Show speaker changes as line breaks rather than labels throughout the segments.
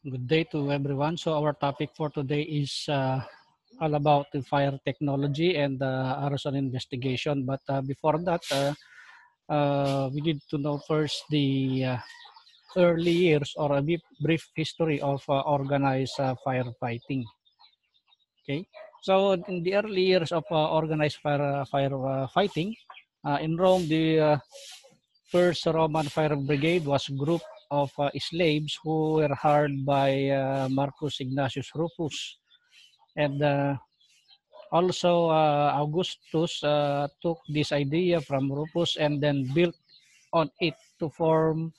Good day to everyone. So our topic for today is all about the fire technology and arson investigation. But before that, we need to know first the early years or a brief history of organized firefighting. Okay, so in the early years of organized firefighting in Rome, the first Roman fire brigade was a group of slaves who were hired by Marcus Ignatius Rufus. And also Augustus took this idea from Rufus and then built on it to form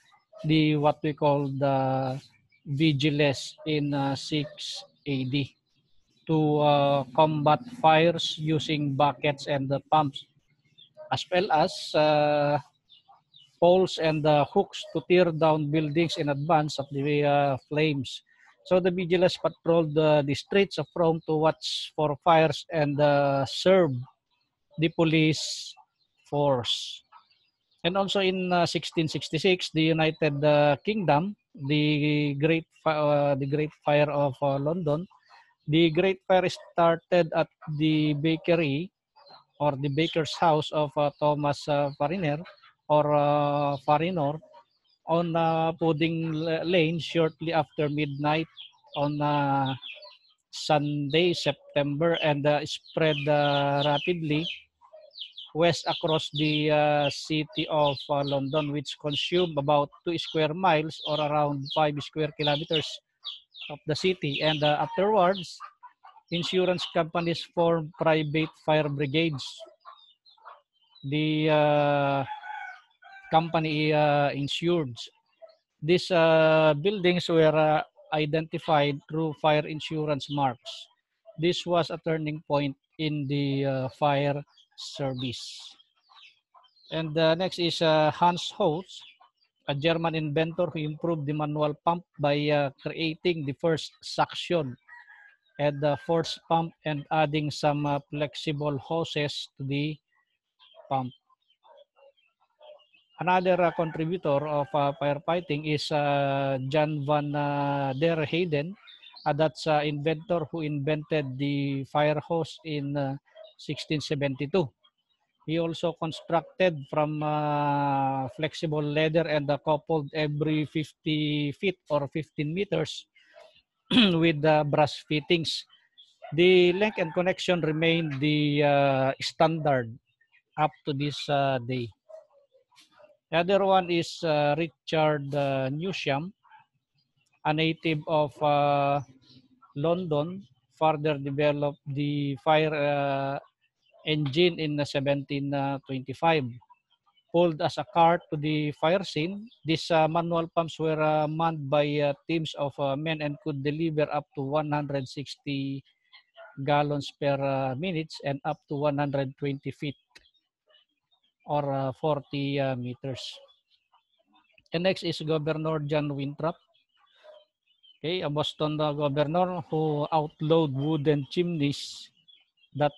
the what we call the Vigiles in 6 AD to combat fires using buckets and the pumps, as well as poles and hooks to tear down buildings in advance of the flames. So the vigilantes patrolled the streets of Rome to watch for fires and serve the police force. And also in 1666, the United Kingdom, the Great Fire of London, the Great Fire started at the bakery or the baker's house of Thomas Fariner or Farinor on Pudding Lane shortly after midnight on Sunday, September, and spread rapidly west across the city of London, which consumed about 2 square miles or around 5 square kilometers of the city. And afterwards, insurance companies formed private fire brigades. The company insured. These buildings were identified through fire insurance marks. This was a turning point in the fire service. And next is Hans Holz, a German inventor who improved the manual pump by creating the first suction and the force pump and adding some flexible hoses to the pump. Another contributor of firefighting is Jan van der Heyden, that's inventor who invented the fire hose in 1672. He also constructed from flexible leather and coupled every 50 feet or 15 meters with brass fittings. The length and connection remained the standard up to this day. The other one is Richard Newsham, a native of London, further developed the fire engine in 1725. Pulled as a cart to the fire scene, these manual pumps were manned by teams of men and could deliver up to 160 gallons per minute and up to 120 feet or 40 meters. And next is Governor John Winthrop, okay, a Boston governor who outlawed wooden chimneys that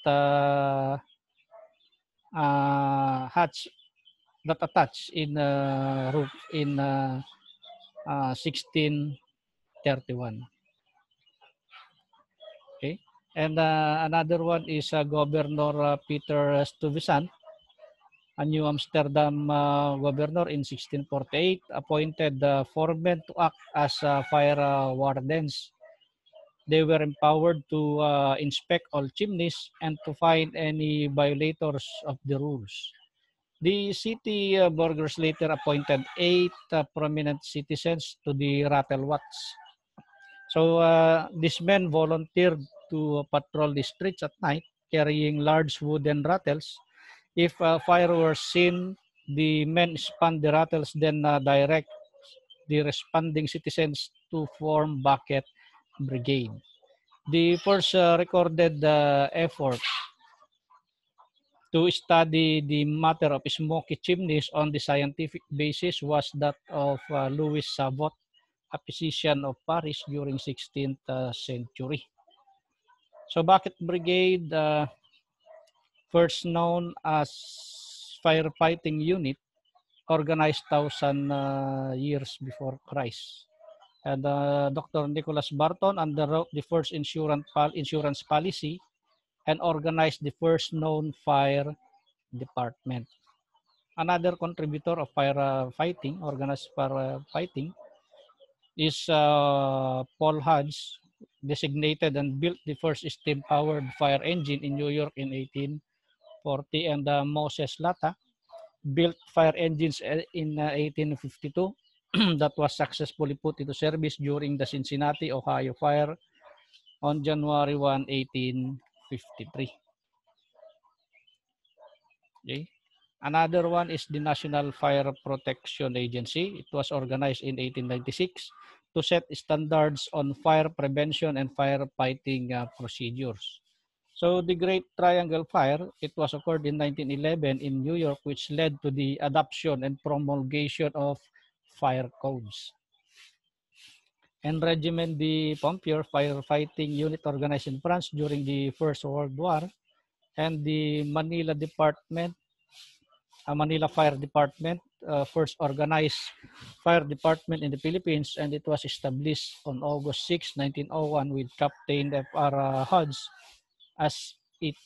hatch that attach in roof in 1631. Okay, and another one is Governor Peter Stuyvesant, a New Amsterdam governor in 1648, appointed foremen to act as fire wardens. They were empowered to inspect all chimneys and to find any violators of the rules. The city burghers later appointed 8 prominent citizens to the rattle watch. So these men volunteered to patrol the streets at night, carrying large wooden rattles. If fire were seen, the men spun the rattles, then direct the responding citizens to form bucket brigade. The first recorded effort to study the matter of smoky chimneys on the scientific basis was that of Louis Savot, a physician of Paris during 16th century. So bucket brigade, first known as firefighting unit, organized 1,000 years before Christ. And Dr. Nicholas Barton underwrote the first insurance policy and organized the first known fire department. Another contributor of firefighting, organized firefighting, is Paul Hodge, designated and built the first steam-powered fire engine in New York in 1840, and Moses Lata built fire engines in 1852 that was successfully put into service during the Cincinnati, Ohio fire on January 1, 1853. Okay. Another one is the National Fire Protection Agency. It was organized in 1896 to set standards on fire prevention and firefighting procedures. So the Great Triangle Fire, it was occurred in 1911 in New York, which led to the adoption and promulgation of fire codes. And Regiment de Pompiers firefighting unit organized in France during the First World War, and the Manila Fire Department, first organized fire department in the Philippines, and it was established on August 6, 1901 with Captain F.R. Hodge as its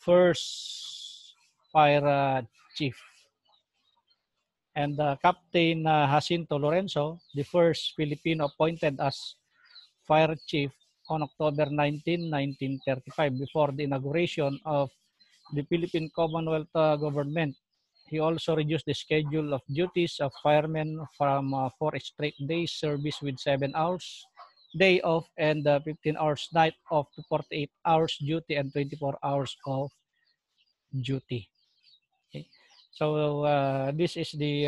first fire chief. And Captain Jacinto Lorenzo, the first Filipino appointed as fire chief on October 19, 1935, before the inauguration of the Philippine Commonwealth government. He also reduced the schedule of duties of firemen from 4 straight days service with 7 hours day off and 15 hours night off to 48 hours duty and 24 hours of duty. Okay. So this is the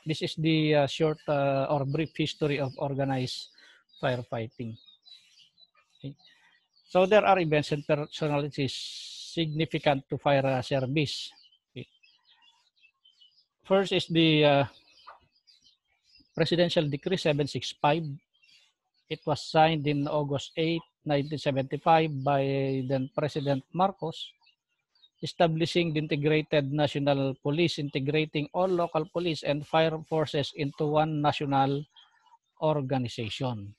this is the short or brief history of organized firefighting. Okay. So there are events and personalities significant to fire service. Okay. First is the Presidential Decree 765. It was signed in August 8, 1975 by then President Marcos, establishing the integrated national police, integrating all local police and fire forces into one national organization.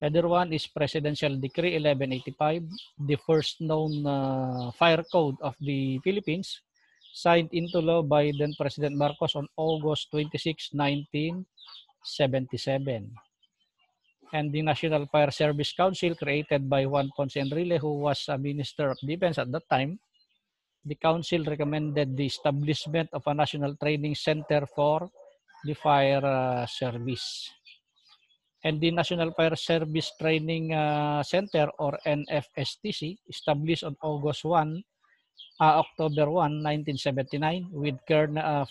Other one is Presidential Decree 1185, the first known fire code of the Philippines, signed into law by then President Marcos on August 26, 1977. And the National Fire Service Council, created by Juan Ponce Enrile, who was a Minister of Defense at that time. The council recommended the establishment of a national training center for the fire service. And the National Fire Service Training Center, or NFSTC, established on October 1, 1979, with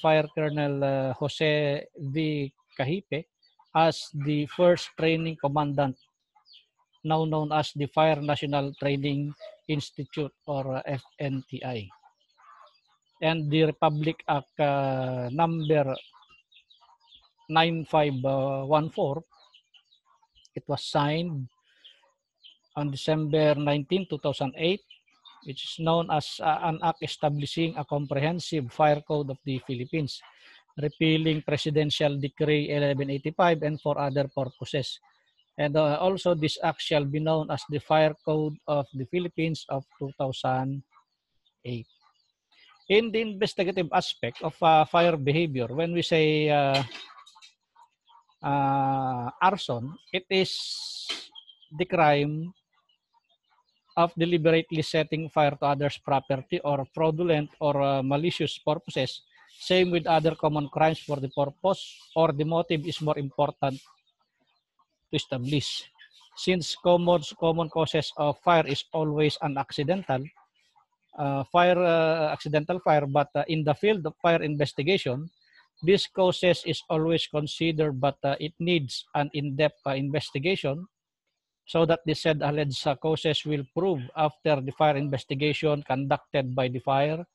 Fire Colonel Jose V. Cahipe as the first training commandant, now known as the Fire National Training Institute, or FNTI. And the Republic Act number 9514, it was signed on December 19, 2008, which is known as an act establishing a comprehensive fire code of the Philippines, repealing Presidential Decree 1185 and for other purposes. And also this act shall be known as the Fire Code of the Philippines of 2008. In the investigative aspect of fire behavior, when we say arson, it is the crime of deliberately setting fire to others' property or fraudulent or malicious purposes. Same with other common crimes, for the purpose or the motive is more important to establish. Since common causes of fire is always an accidental fire, but in the field of fire investigation, this causes is always considered, but it needs an in-depth investigation, so that the said alleged causes will prove after the fire investigation conducted by the fire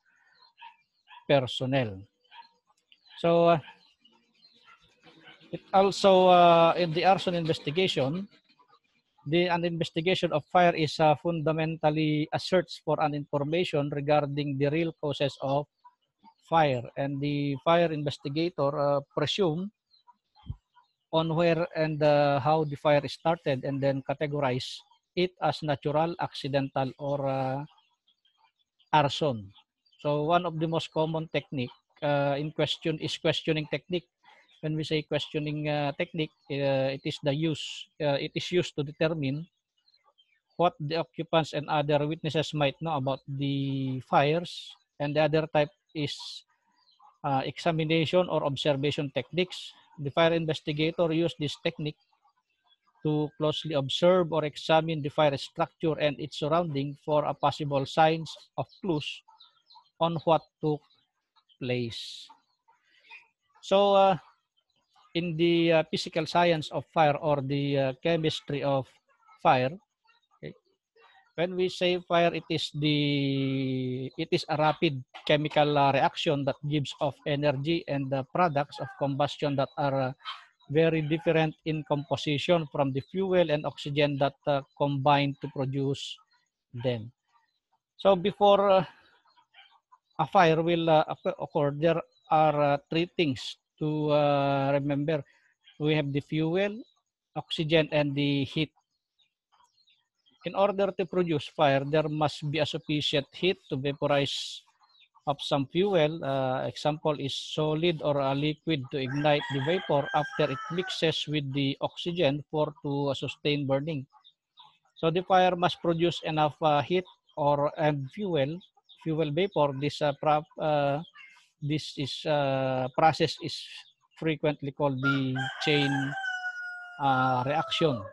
personnel. So it also in the arson investigation, an investigation of fire is fundamentally a search for an information regarding the real causes of fire, and the fire investigator presume on where and how the fire started, and then categorize it as natural, accidental, or arson. So one of the most common technique in question is questioning technique. When we say questioning technique, it is used to determine what the occupants and other witnesses might know about the fires, and the other type is examination or observation techniques. The fire investigator use this technique to closely observe or examine the fire structure and its surrounding for a possible signs of clues on what took place. So in the physical science of fire, or the chemistry of fire, okay, when we say fire, it is a rapid chemical reaction that gives off energy and the products of combustion that are very different in composition from the fuel and oxygen that combine to produce them. So before a fire will occur, there are three things to remember. We have the fuel, oxygen, and the heat. In order to produce fire, there must be a sufficient heat to vaporize of some fuel. Example is solid or a liquid to ignite the vapor after it mixes with the oxygen for to sustain burning. So the fire must produce enough heat or and fuel vapor. This process is frequently called the chain reaction.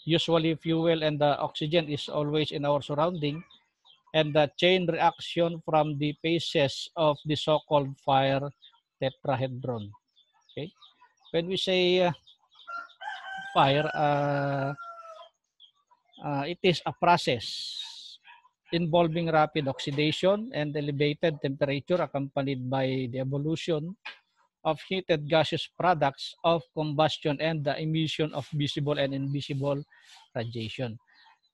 Usually fuel and the oxygen is always in our surrounding, and the chain reaction from the phases of the so-called fire tetrahedron. Okay, when we say fire, it is a process involving rapid oxidation and elevated temperature accompanied by the evolution of heated gaseous products of combustion and the emission of visible and invisible radiation.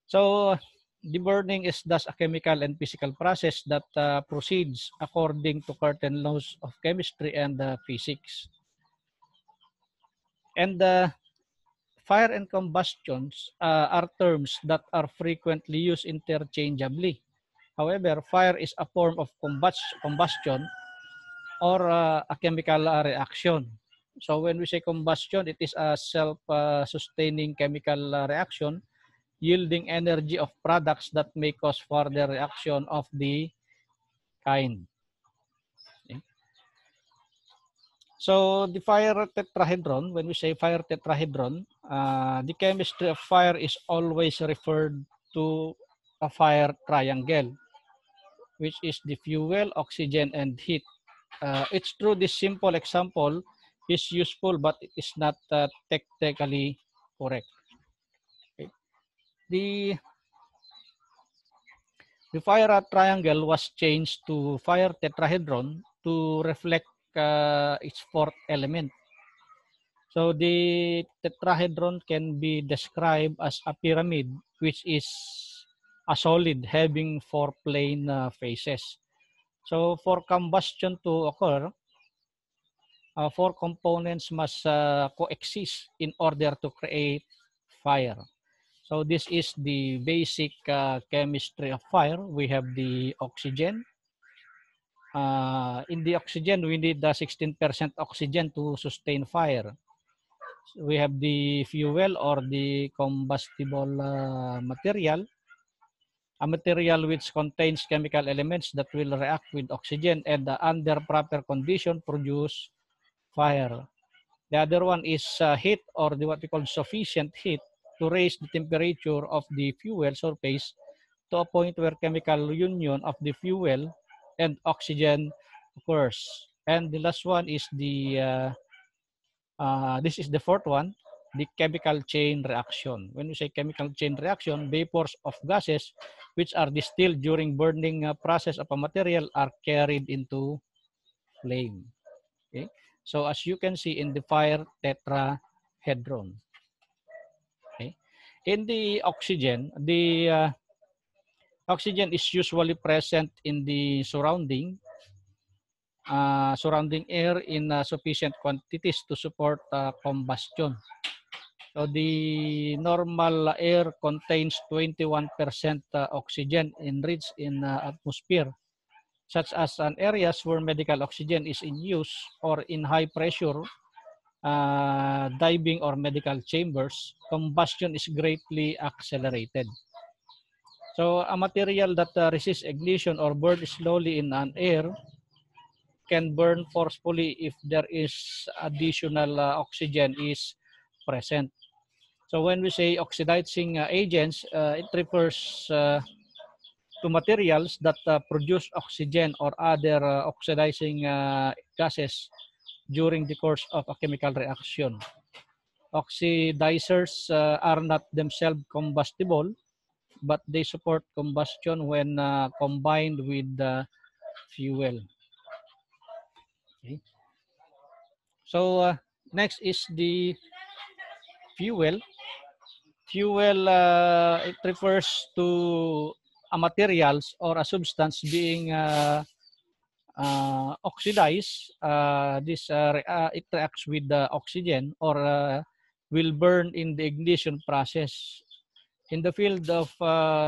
So the burning is thus a chemical and physical process that proceeds according to certain laws of chemistry and physics. And fire and combustions are terms that are frequently used interchangeably. However, fire is a form of combustion or a chemical reaction. So when we say combustion, it is a self-sustaining chemical reaction yielding energy of products that may cause further reaction of the kind. Okay. So the fire tetrahedron, when we say fire tetrahedron, the chemistry of fire is always referred to a fire triangle, which is the fuel, oxygen, and heat. It's true this simple example is useful, but it is not technically correct. Okay. The fire triangle was changed to fire tetrahedron to reflect its fourth element. So the tetrahedron can be described as a pyramid, which is a solid having four plane faces. So for combustion to occur, four components must coexist in order to create fire. So this is the basic chemistry of fire. We have the oxygen. In the oxygen, we need the 16% oxygen to sustain fire. We have the fuel or the combustible material, a material which contains chemical elements that will react with oxygen and under proper condition produce fire. The other one is heat, or what we call sufficient heat to raise the temperature of the fuel surface to a point where chemical union of the fuel and oxygen occurs. And the last one is this is the fourth one, the chemical chain reaction. When we say chemical chain reaction, vapors of gases which are distilled during burning process of a material are carried into flame. Okay? So as you can see in the fire tetrahedron. Okay? In the oxygen is usually present in the surrounding surrounding air in sufficient quantities to support combustion. So the normal air contains 21% oxygen enriched in atmosphere, such as in areas where medical oxygen is in use or in high pressure diving or medical chambers, combustion is greatly accelerated. So a material that resists ignition or burns slowly in an air can burn forcefully if there is additional oxygen is present. So when we say oxidizing agents, it refers to materials that produce oxygen or other oxidizing gases during the course of a chemical reaction. Oxidizers are not themselves combustible, but they support combustion when combined with the fuel. Okay. So next is the fuel. Fuel, it refers to a materials or a substance being oxidized. It reacts with the oxygen or will burn in the ignition process. In the field of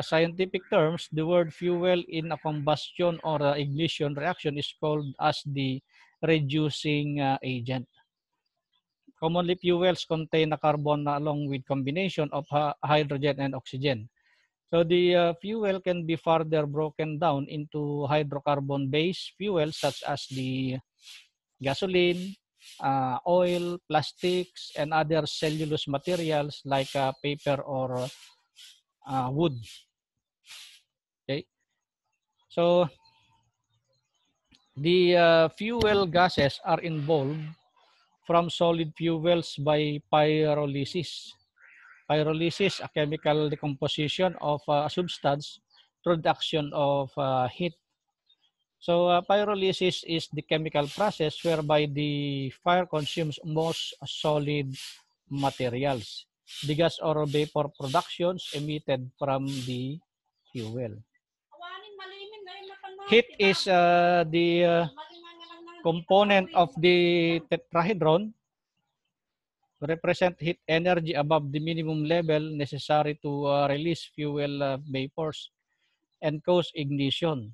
scientific terms, the word fuel in a combustion or ignition reaction is called as the reducing agent. Commonly, fuels contain a carbon along with combination of hydrogen and oxygen. So the fuel can be further broken down into hydrocarbon-based fuels such as the gasoline, oil, plastics, and other cellulose materials like paper or wood. Okay, so the fuel gases are involved from solid fuels by pyrolysis. Pyrolysis, a chemical decomposition of a substance through the action of heat. So pyrolysis is the chemical process whereby the fire consumes most solid materials, the gas or vapor productions emitted from the fuel. Heat is the component of the tetrahedron, represent heat energy above the minimum level necessary to release fuel vapors and cause ignition.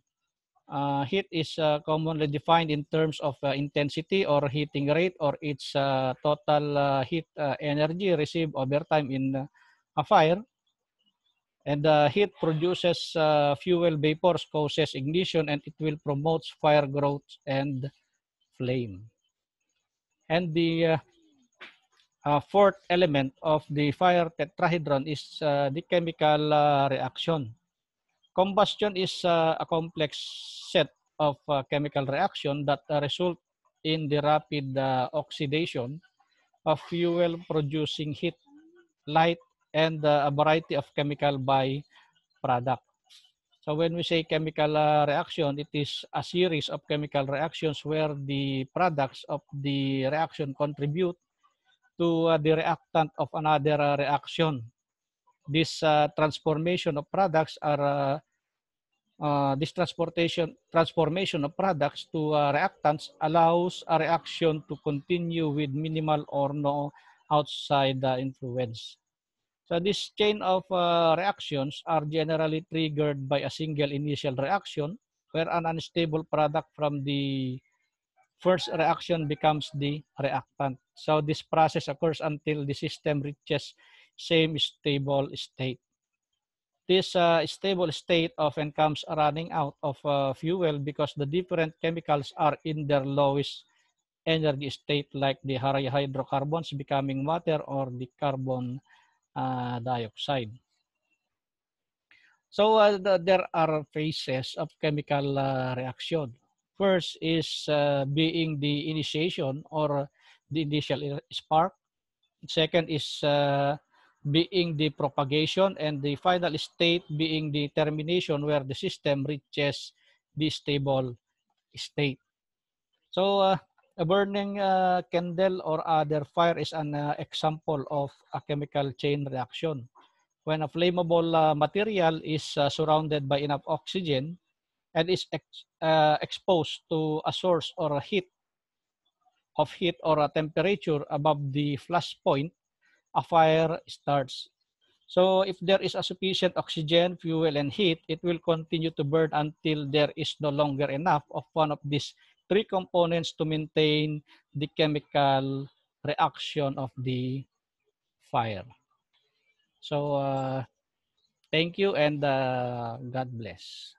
Heat is commonly defined in terms of intensity or heating rate or its total heat energy received over time in a fire. And heat produces fuel vapors, causes ignition, and it will promote fire growth and flame. And the fourth element of the fire tetrahedron is the chemical reaction. Combustion is a complex set of chemical reaction that result in the rapid oxidation of fuel producing heat, light, and a variety of chemical byproduct. So when we say chemical reaction, it is a series of chemical reactions where the products of the reaction contribute to the reactant of another reaction. This transformation of products are this transformation of products to reactants allows a reaction to continue with minimal or no outside influence. So this chain of reactions are generally triggered by a single initial reaction where an unstable product from the first reaction becomes the reactant. So this process occurs until the system reaches same stable state. This stable state often comes running out of fuel because the different chemicals are in their lowest energy state, like the hydrocarbons becoming water or the carbon dioxide. So there are phases of chemical reaction. First is being the initiation or the initial spark. Second is being the propagation, and the final state being the termination where the system reaches the stable state. So a burning candle or other fire is an example of a chemical chain reaction. When a flammable material is surrounded by enough oxygen, and is exposed to a source or a heat or a temperature above the flash point, a fire starts. So if there is a sufficient oxygen, fuel, and heat, it will continue to burn until there is no longer enough of one of these three components to maintain the chemical reaction of the fire. So thank you and God bless.